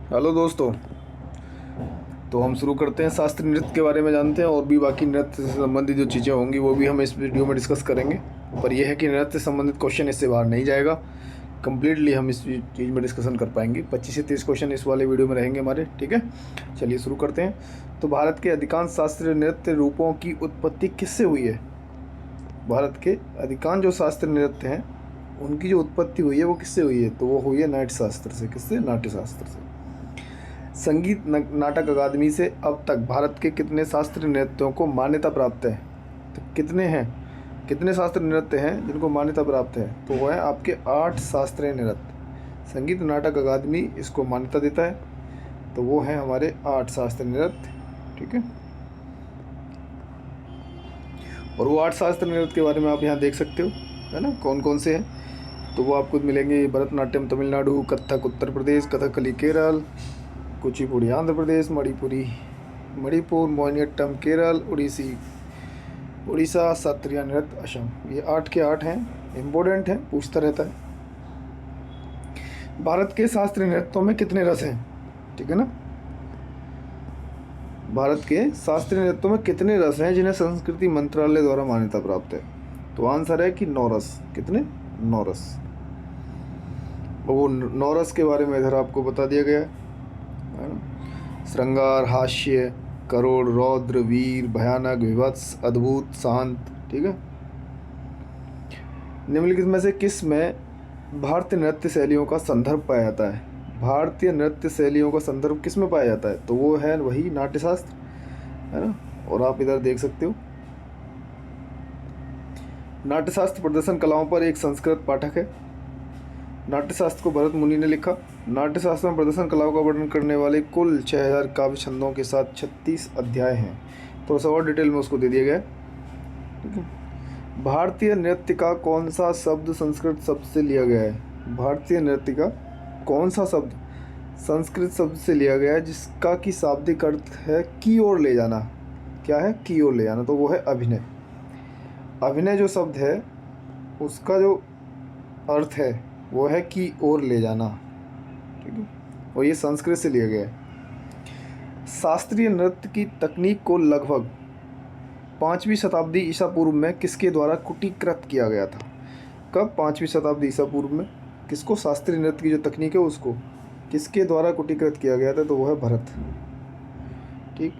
Hello दोस्तों। तो हम शुरू करते हैं। शास्त्रीय नृत्य के बारे में जानते हैं और भी बाकी नृत्य से संबंधित जो चीज़ें होंगी वो भी हम इस वीडियो में डिस्कस करेंगे। पर यह है कि नृत्य से संबंधित क्वेश्चन इससे बाहर नहीं जाएगा। कम्प्लीटली हम इस चीज़ में डिस्कशन कर पाएंगे। 25 से 30 क्वेश्चन इस वाले वीडियो में रहेंगे हमारे। ठीक है, चलिए शुरू करते हैं। तो भारत के अधिकांश शास्त्रीय नृत्य रूपों की उत्पत्ति किससे हुई है? भारत के अधिकांश जो शास्त्रीय नृत्य हैं उनकी जो उत्पत्ति हुई है वो किससे हुई है? तो वो हुई है नाट्य शास्त्र से। किससे? नाट्य शास्त्र से। संगीत नाटक अकादमी से अब तक भारत के कितने शास्त्रीय नृत्यों को मान्यता प्राप्त है? तो कितने हैं, कितने शास्त्रीय नृत्य हैं जिनको मान्यता प्राप्त है? तो वो है आपके 8 शास्त्रीय नृत्य। संगीत नाटक अकादमी इसको मान्यता देता है, तो वो है हमारे 8 शास्त्रीय नृत्य। ठीक है, और वो 8 शास्त्रीय नृत्य के बारे में आप यहाँ देख सकते हो, है ना, कौन कौन से हैं। तो वो आपको मिलेंगे भरतनाट्यम तमिलनाडु, कथक उत्तर प्रदेश, कथकली केरल, कुचिपुड़ी आंध्र प्रदेश, मणिपुर, मोहिनीअट्टम केरल, उड़ीसा, सत्रिया नृत्य असम। ये 8 के 8 हैं, इम्पोर्टेंट है, पूछता रहता है। भारत के शास्त्रीय नृत्यों में कितने रस हैं? ठीक है ना, भारत के शास्त्रीय नृत्यों में कितने रस हैं जिन्हें संस्कृति मंत्रालय द्वारा मान्यता प्राप्त है? तो आंसर है कि 9 रस। कितने? 9 रस। वो 9 रस के बारे में इधर आपको बता दिया गया है ना। श्रृंगार, हास्य, करुण, रौद्र, वीर, भयानक, विभत्स, अद्भुत, शांत। ठीक है, निम्नलिखित में से किस में भारतीय नृत्य शैलियों का संदर्भ पाया जाता है? भारतीय नृत्य शैलियों का संदर्भ किस में पाया जाता है? तो वो है वही नाट्यशास्त्र, है ना। और आप इधर देख सकते हो, नाट्यशास्त्र प्रदर्शन कलाओं पर एक संस्कृत पाठक है। नाट्यशास्त्र को भरत मुनि ने लिखा। नाट्यशास्त्र में प्रदर्शन कलाओं का वर्णन करने वाले कुल 6000 काव्य छंदों के साथ 36 अध्याय हैं। थोड़ा सा और डिटेल में उसको दे दिया गया है। ठीक है, भारतीय नृत्य का कौन सा शब्द संस्कृत शब्द से लिया गया है? भारतीय नृत्य का कौन सा शब्द संस्कृत शब्द से लिया गया है जिसका कि शाब्दिक अर्थ है की ओर ले जाना? क्या है? की ओर ले जाना। तो वो है अभिनय। अभिनय जो शब्द है उसका जो अर्थ है वो है की ओर ले जाना। ठीक है, और ये संस्कृत से लिया गया है। शास्त्रीय नृत्य की तकनीक को लगभग 5वीं शताब्दी ईसा पूर्व में किसके द्वारा कुटीकृत किया गया था? कब? 5वीं शताब्दी ईसा पूर्व में किसको? शास्त्रीय नृत्य की जो तकनीक है उसको किसके द्वारा कुटीकृत किया गया था? तो वो है भरत। ठीक,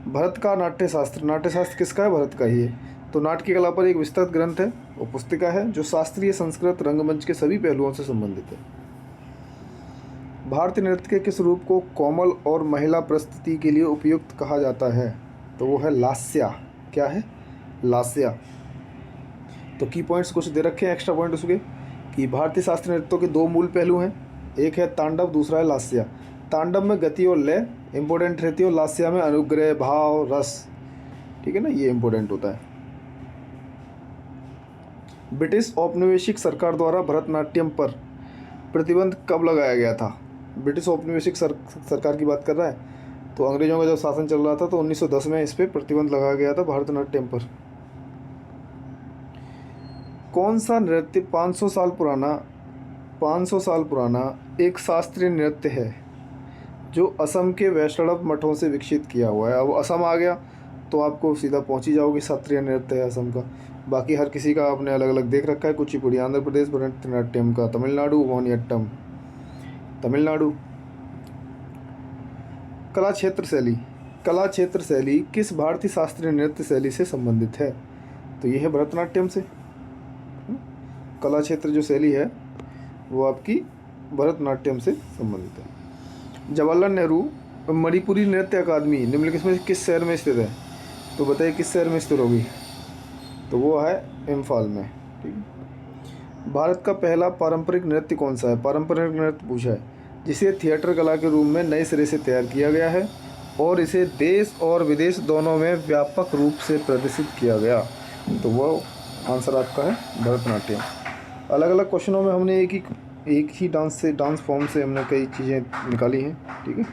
भरत का नाट्यशास्त्र। नाट्यशास्त्र किसका है? भरत का ही है। तो नाट्य की कला पर एक विस्तृत ग्रंथ है, वो पुस्तिका है जो शास्त्रीय संस्कृत रंगमंच के सभी पहलुओं से संबंधित है। भारतीय नृत्य के किस रूप को कोमल और महिला प्रस्तुति के लिए उपयुक्त कहा जाता है? तो वो है लास्या। क्या है? लास्या। तो की पॉइंट्स कुछ दे रखे हैं, एक्स्ट्रा पॉइंट उसके, कि भारतीय शास्त्रीय नृत्यों के 2 मूल पहलू हैं, एक है तांडव, दूसरा है लास्या। तांडव में गति और लय इंपॉर्टेंट रहती है और लास्या में अनुग्रह, भाव, रस। ठीक है ना, ये इंपॉर्टेंट होता है। ब्रिटिश औपनिवेशिक सरकार द्वारा भरतनाट्यम पर प्रतिबंध कब लगाया गया था? ब्रिटिश औपनिवेशिक सरकार की बात कर रहा है, तो अंग्रेजों का जब शासन चल रहा था तो 1910 में इस पर प्रतिबंध लगाया गया था भरतनाट्यम पर। कौन सा नृत्य 500 साल पुराना एक शास्त्रीय नृत्य है जो असम के वैष्णव मठों से विकसित किया हुआ है? अब असम आ गया तो आपको सीधा पहुंच ही जाओगे, शास्त्रीय नृत्य है असम का। बाकी हर किसी का आपने अलग अलग देख रखा है। कुचिपुड़ी आंध्र प्रदेश, भरतनाट्यम का तमिलनाडु, मोहिनीअट्टम तमिलनाडु। कला क्षेत्र शैली किस भारतीय शास्त्रीय नृत्य शैली से संबंधित है? तो ये है भरतनाट्यम से। कला क्षेत्र जो शैली है वो आपकी भरतनाट्यम से संबंधित है। जवाहरलाल नेहरू मणिपुरी नृत्य अकादमी निम्नलिखित में किस शहर में स्थित है? तो बताइए किस शहर में स्थित होगी? तो वो है इम्फाल में। ठीक है, भारत का पहला पारंपरिक नृत्य कौन सा है? पारंपरिक नृत्य पूछा है जिसे थिएटर कला के रूप में नए सिरे से तैयार किया गया है और इसे देश और विदेश दोनों में व्यापक रूप से प्रदर्शित किया गया। तो वो आंसर आपका है भरतनाट्यम। अलग अलग क्वेश्चनों में हमने एक ही डांस फॉर्म से हमने कई चीज़ें निकाली हैं। ठीक है,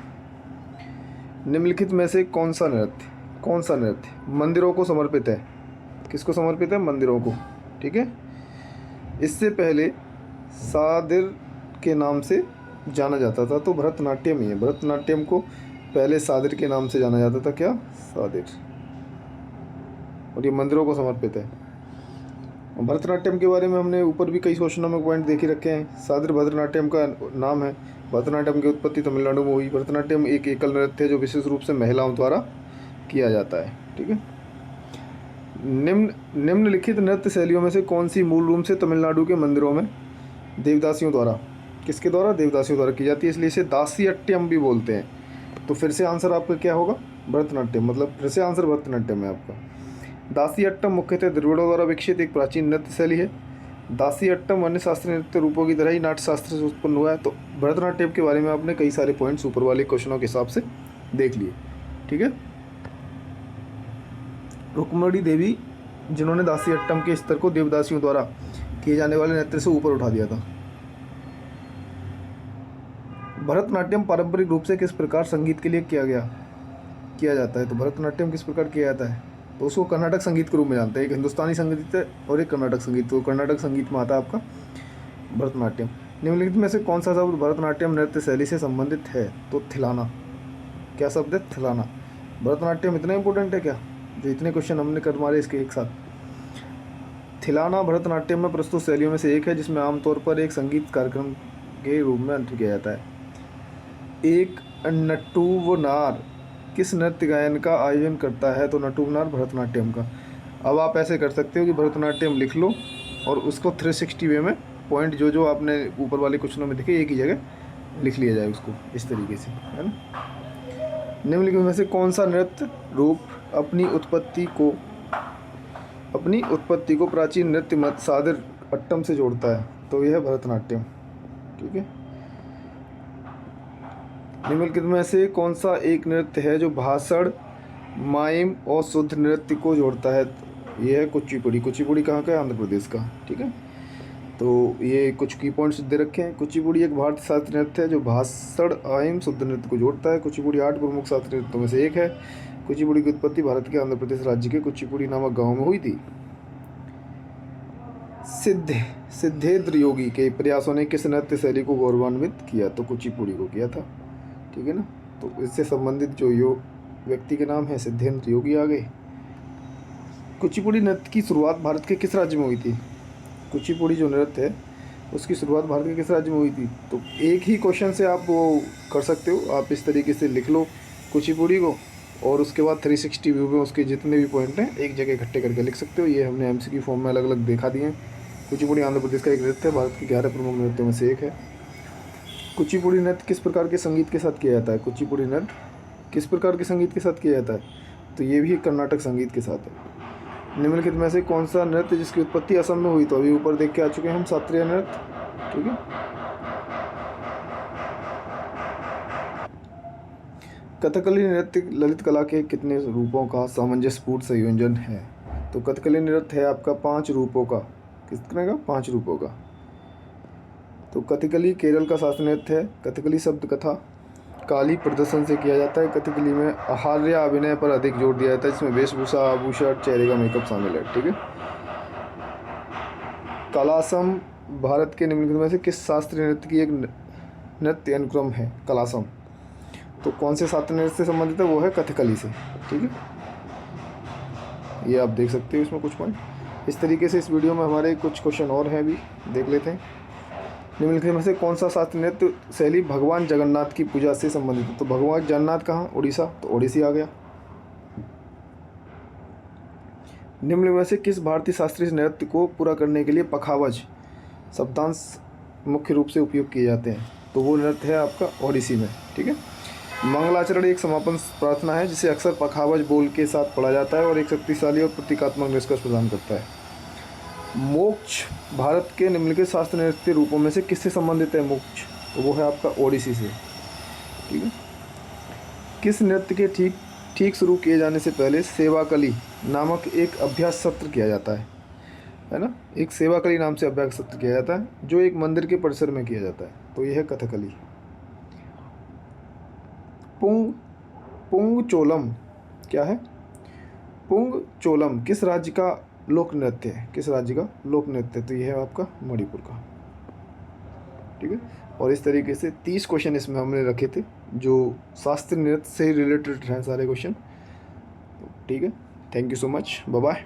निम्नलिखित में से कौन सा नृत्य मंदिरों को समर्पित है? किसको समर्पित है? मंदिरों को। ठीक है, इससे पहले सादिर के नाम से जाना जाता था? तो भरतनाट्यम ही है। भरतनाट्यम को पहले सादिर के नाम से जाना जाता था। क्या? सादिर। और ये मंदिरों को समर्पित है। भरतनाट्यम के बारे में हमने ऊपर भी कई क्वेश्चनों में पॉइंट देख ही रखे हैं। सादिर भरतनाट्यम का नाम है। भरतनाट्यम की उत्पत्ति तमिलनाडु में हुई। भरतनाट्यम एक एकल नृत्य है जो विशेष रूप से महिलाओं द्वारा किया जाता है। ठीक है। निम्नलिखित नृत्य शैलियों में से कौन सी मूल रूप से तमिलनाडु के मंदिरों में देवदासियों द्वारा, किसके द्वारा? देवदासियों द्वारा की जाती है, इसलिए इसे दासियट्यम भी बोलते हैं। तो फिर से आंसर आपका क्या होगा? भरतनाट्यम। मतलब फिर से आंसर भरतनाट्यम है आपका। दासियट्टम मुख्यतः द्रविड़ों द्वारा विकसित एक प्राचीन नृत्य शैली है। दासियट्टम अन्य शास्त्रीय नृत्य रूपों की तरह ही नाट्य शास्त्र से उत्पन्न हुआ है। तो भरतनाट्यम के बारे में आपने कई सारे पॉइंट्स ऊपर वाले क्वेश्चनों के हिसाब से देख लिए। ठीक है। रुक्मणी देवी जिन्होंने दासियट्टम के स्तर को देवदासियों द्वारा किए जाने वाले नृत्य से ऊपर उठा दिया था। भरतनाट्यम पारंपरिक रूप से किस प्रकार संगीत के लिए किया जाता है? तो भरतनाट्यम किस प्रकार किया जाता है? तो उसको कर्नाटक संगीत के रूप में जानते हैं। एक हिंदुस्तानी संगीत है और एक कर्नाटक संगीत। तो कर्नाटक संगीत में आता है आपका भरतनाट्यम। निम्नलिखित में से कौन सा शब्द भरतनाट्यम नृत्य शैली से संबंधित है? तो थिलाना। क्या शब्द है? थिलाना। भरतनाट्यम इतना इंपॉर्टेंट है क्या जो इतने क्वेश्चन हमने कर मारे इसके एक साथ? थिलाना भरतनाट्यम में प्रस्तुत शैलियों में से एक है जिसमें आमतौर पर एक संगीत कार्यक्रम के रूप में नृत्य किया जाता है। एक नटुवनार किस नृत्य गायन का आयोजन करता है? तो नटुवनार भरतनाट्यम का। अब आप ऐसे कर सकते हो कि भरतनाट्यम लिख लो और उसको 360 वे में पॉइंट जो आपने ऊपर वाले क्वेश्चनों में देखे एक ही जगह लिख लिया जाए उसको, इस तरीके से, है ना। निम्नलिखित में से कौन सा नृत्य रूप अपनी उत्पत्ति को प्राचीन नृत्य मत सादिर अट्टम से जोड़ता है? तो यह है भरतनाट्यम। ठीक है। निम्नलिखित में से कौन सा एक नृत्य है जो भाषण, माइम और शुद्ध नृत्य को जोड़ता है? यह है कुचिपुड़ी। कुचिपुड़ी कहाँ का है? आंध्र प्रदेश का। ठीक है। तो ये कुछ की पॉइंट्स दे रखे हैं। कुचिपुड़ी एक भारतीय शास्त्रीय नृत्य है जो भाषण, आइम, शुद्ध नृत्य को जोड़ता है। कुचिपुड़ी 8 प्रमुख शास्त्रीय नृत्यों में से एक है। कुचिपुड़ी की उत्पत्ति भारत के आंध्र प्रदेश राज्य के कुचिपुड़ी नामक गाँव में हुई थी। सिद्धेंद्र योगी के प्रयासों ने किस नृत्य शैली को गौरवान्वित किया? तो कुचिपुड़ी को किया था। ठीक है ना। तो इससे संबंधित जो व्यक्ति के नाम है सिद्धेंद्र योगी आ गए। कुचिपुड़ी नृत्य की शुरुआत भारत के किस राज्य में हुई थी? कुचिपुड़ी जो नृत्य है उसकी शुरुआत भारत के किस राज्य में हुई थी? तो एक ही क्वेश्चन से आप वो कर सकते हो। आप इस तरीके से लिख लो कुचिपुड़ी को और उसके बाद 360 व्यू में उसके जितने भी पॉइंट हैं एक जगह इकट्ठे करके लिख सकते हो। ये हमने एमसीक्यू फॉर्म में अलग अलग दिखा दिए हैं। कुचिपुड़ी आंध्र प्रदेश का एक नृत्य है, भारत के 11 प्रमुख नृत्यों में से एक है। कुचिपुड़ी नृत्य किस प्रकार के संगीत के साथ किया जाता है? कुचिपुड़ी नृत्य किस प्रकार के संगीत के साथ किया जाता है? तो ये भी कर्नाटक संगीत के साथ है। निम्नलिखित में से कौन सा नृत्य जिसकी उत्पत्ति असम में हुई? तो अभी ऊपर देख के आ चुके हैं हम, शास्त्रीय नृत्य। ठीक है। कथकली नृत्य ललित कला के कितने रूपों का सामंजस्यपूर्ण संयोजन है? तो कथकली नृत्य है आपका 5 रूपों का। कितने का? 5 रूपों का। तो कथकली केरल का शास्त्रीय नृत्य है। कथकली शब्द कथा काली प्रदर्शन से किया जाता है। कथकली में आहार्य अभिनय पर अधिक जोर दिया जाता है जिसमें वेशभूषा, आभूषण, चेहरे का मेकअप शामिल है। ठीक है। कलासम भारत के निम्नलिखित में से किस शास्त्रीय नृत्य की एक नृत्य अनुक्रम है? कलासम तो कौन से शास्त्रीय नृत्य से संबंधित है? वो है कथकली से। ठीक है। ये आप देख सकते हो इसमें कुछ पॉइंट। इस तरीके से इस वीडियो में हमारे कुछ क्वेश्चन और हैं, भी देख लेते हैं। निम्नलिखित में से कौन सा शास्त्रीय नृत्य शैली भगवान जगन्नाथ की पूजा से संबंधित है? तो भगवान जगन्नाथ कहाँ? उड़ीसा। तो ओडिसी आ गया। निम्नलिखित में से किस भारतीय शास्त्रीय नृत्य को पूरा करने के लिए पखावज शब्दांश मुख्य रूप से उपयोग किए जाते हैं? तो वो नृत्य है आपका ओडिसी में। ठीक है। मंगलाचरण एक समापन प्रार्थना है जिसे अक्सर पखावज बोल के साथ पढ़ा जाता है और एक शक्तिशाली और प्रतीकात्मक निष्कर्ष प्रदान करता है। मोक्ष भारत के निम्नलिखित शास्त्रीय नृत्य रूपों में से किससे संबंधित है? मोक्ष तो वो है आपका ओडिसी से। ठीक है। किस नृत्य के ठीक शुरू किए जाने से पहले सेवाकली नामक एक अभ्यास सत्र किया जाता है ना। एक सेवाकली नाम से अभ्यास सत्र किया जाता है जो एक मंदिर के परिसर में किया जाता है। तो यह है कथकली। पुंगचोलम क्या है? पुंगचोलम किस राज्य का लोक नृत्य है? किस राज्य का लोक नृत्य? तो यह है आपका मणिपुर का। ठीक है। और इस तरीके से 30 क्वेश्चन इसमें हमने रखे थे जो शास्त्रीय नृत्य से रिलेटेड हैं सारे क्वेश्चन। ठीक है, thank you so much, bye bye.